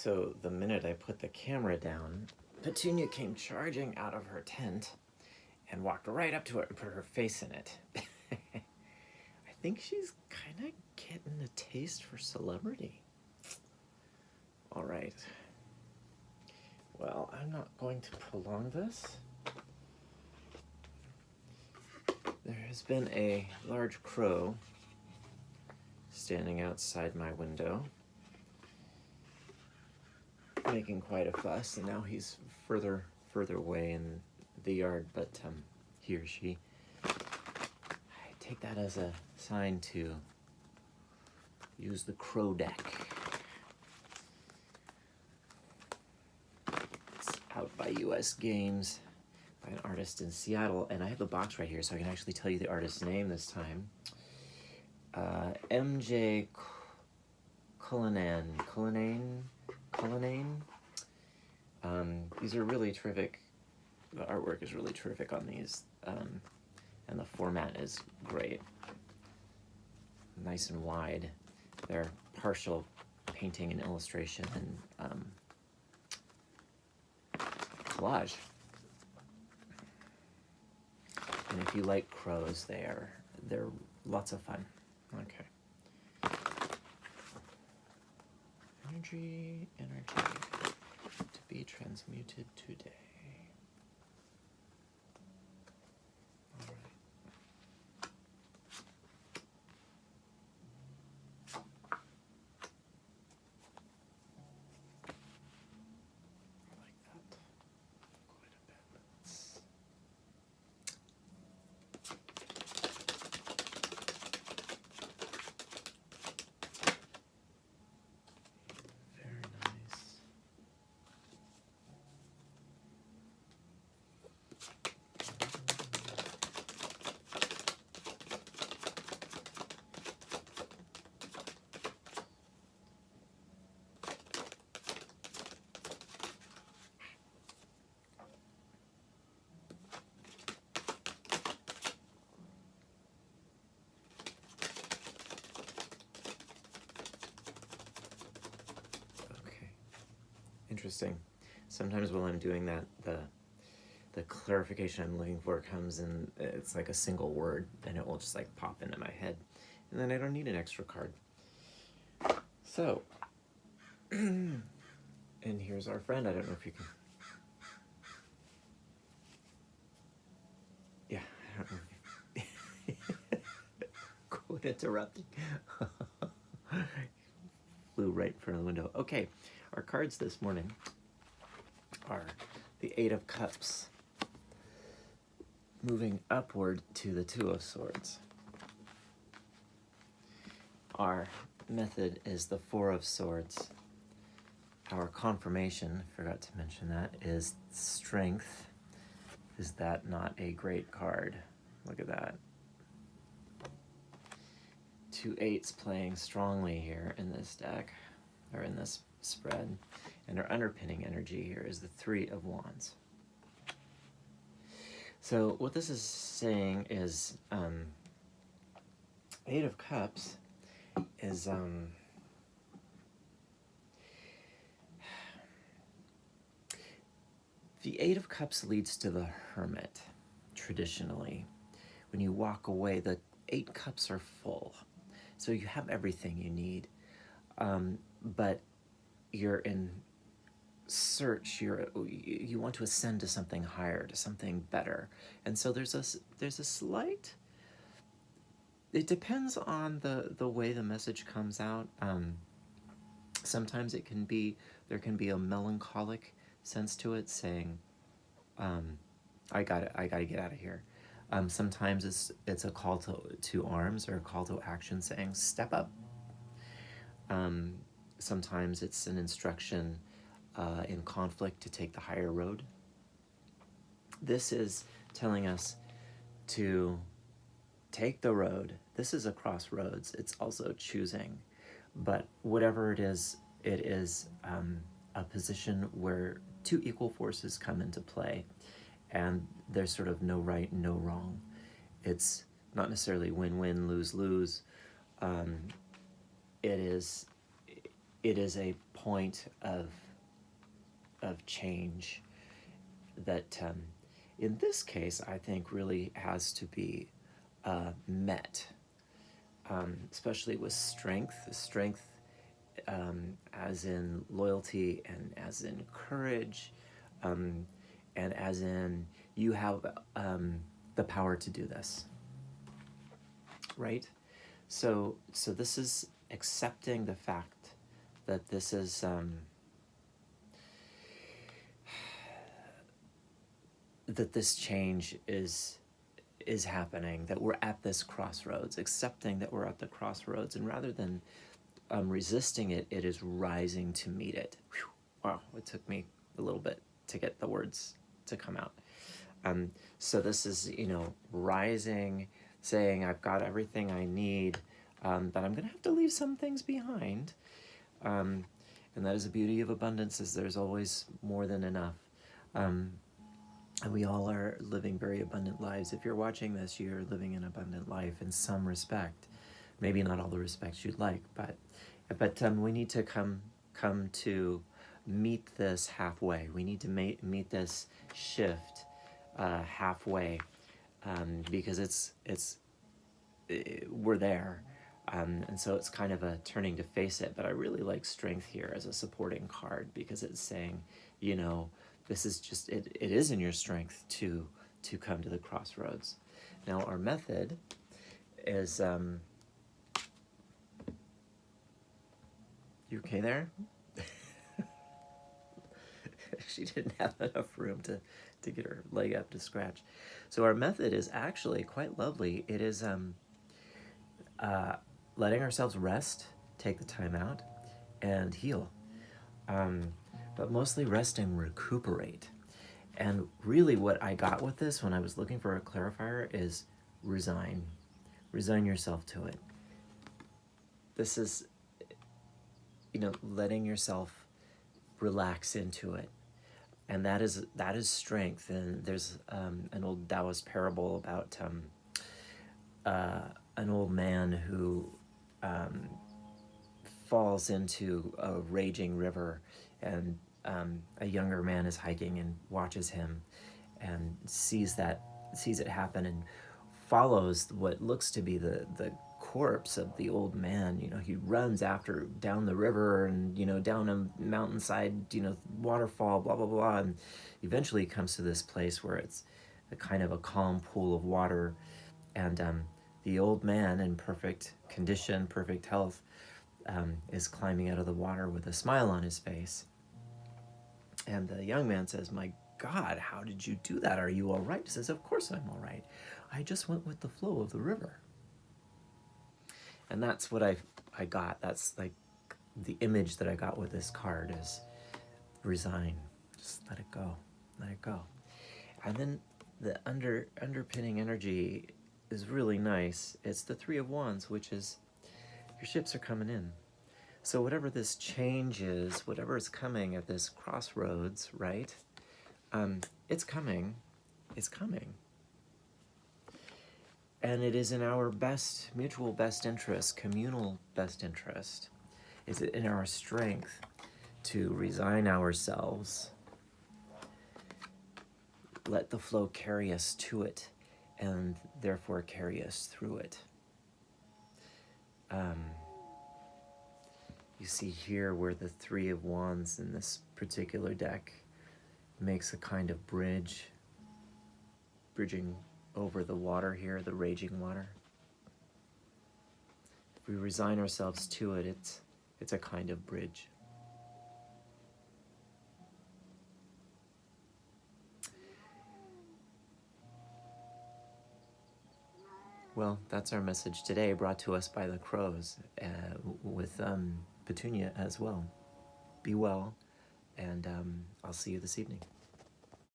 So the minute I put the camera down, Petunia came charging out of her tent and walked right up to it and put her face in it. I think she's kind of getting a taste for celebrity. All right. Well, I'm not going to prolong this. There has been a large crow standing outside my window, making quite a fuss, and now he's further away in the yard, but he or she, I take that as a sign to use the crow deck. It's out by US Games by an artist in Seattle, and I have the box right here so I can actually tell you the artist's name this time. MJ Cullinan. These are really terrific. The artwork is really terrific on these, and the format is great. Nice and wide. They're partial painting and illustration and collage. And if you like crows, they're lots of fun. Okay. Energy to be transmuted today. All right. I like that quite a bit. Very nice. Okay. Interesting. Sometimes while I'm doing that, the clarification I'm looking for comes in, it's like a single word, and it will just like pop into my head. And then I don't need an extra card. So, and here's our friend. I don't know if you can. Yeah, I don't know. Quit interrupting. Flew right in front of the window. Okay, our cards this morning are the Eight of Cups, moving upward to the Two of Swords. Our method is the Four of Swords. Our confirmation, forgot to mention that, is Strength. Is that not a great card? Look at that. Two eights playing strongly here in this deck, or in this spread. And our underpinning energy here is the Three of Wands. So what this is saying is Eight of Cups is the Eight of Cups leads to the Hermit, traditionally. When you walk away, the 8 cups are full. So you have everything you need, but you're in search, you want to ascend to something higher, to something better. And so there's a slight, it depends on the way the message comes out. Sometimes there can be a melancholic sense to it, saying, I gotta get out of here. Sometimes it's a call to arms, or a call to action, saying, step up. Sometimes it's an instruction in conflict to take the higher road. This is telling us to take the road. This is a crossroads. It's also choosing. But whatever it is a position where two equal forces come into play, and there's sort of no right, no wrong. It's not necessarily win-win, lose-lose. It is it is a point of change that in this case I think really has to be met, especially with strength as in loyalty and as in courage, and as in you have the power to do this, right? So this is accepting the fact that this is that this change is happening, that we're at this crossroads, accepting that we're at the crossroads, and rather than resisting it, it is rising to meet it. Whew. Wow, it took me a little bit to get the words to come out. So this is, rising, saying I've got everything I need, but I'm going to have to leave some things behind. And that is the beauty of abundance, is there's always more than enough. And we all are living very abundant lives. If you're watching this, you're living an abundant life in some respect. Maybe not all the respects you'd like, but we need to come to meet this halfway. We need to meet this shift halfway, because we're there, and so it's kind of a turning to face it. But I really like strength here as a supporting card, because it's saying, this is just it is in your strength to come to the crossroads. Now our method is you okay there? She didn't have enough room to get her leg up to scratch. So our method is actually quite lovely. It is letting ourselves rest, take the time out, and heal. But mostly rest and recuperate. And really what I got with this when I was looking for a clarifier is resign. Resign yourself to it. This is, letting yourself relax into it. And that is strength. And there's an old Taoist parable about an old man who falls into a raging river, and a younger man is hiking and watches him and sees it happen, and follows what looks to be the corpse of the old man. He runs down the river, and down a mountainside, waterfall, blah blah blah, and eventually comes to this place where it's a kind of a calm pool of water, and the old man, in perfect condition, perfect health, is climbing out of the water with a smile on his face. And the young man says, "My God, how did you do that? Are you all right?" He says, "Of course I'm all right. I just went with the flow of the river." And that's what I got. That's like the image that I got with this card is resign. Just let it go. Let it go. And then the underpinning energy is really nice. It's the Three of Wands, which is your ships are coming in. So whatever this change is, whatever is coming at this crossroads, right? It's coming. It's coming. And it is in our mutual best interest, communal best interest. Is it in our strength to resign ourselves, let the flow carry us to it, and therefore carry us through it. You see here where the Three of Wands in this particular deck makes a kind of bridge, bridging over the water here, the raging water. If we resign ourselves to it, it's a kind of bridge. Well, that's our message today, brought to us by the crows, with Petunia as well. Be well, and I'll see you this evening.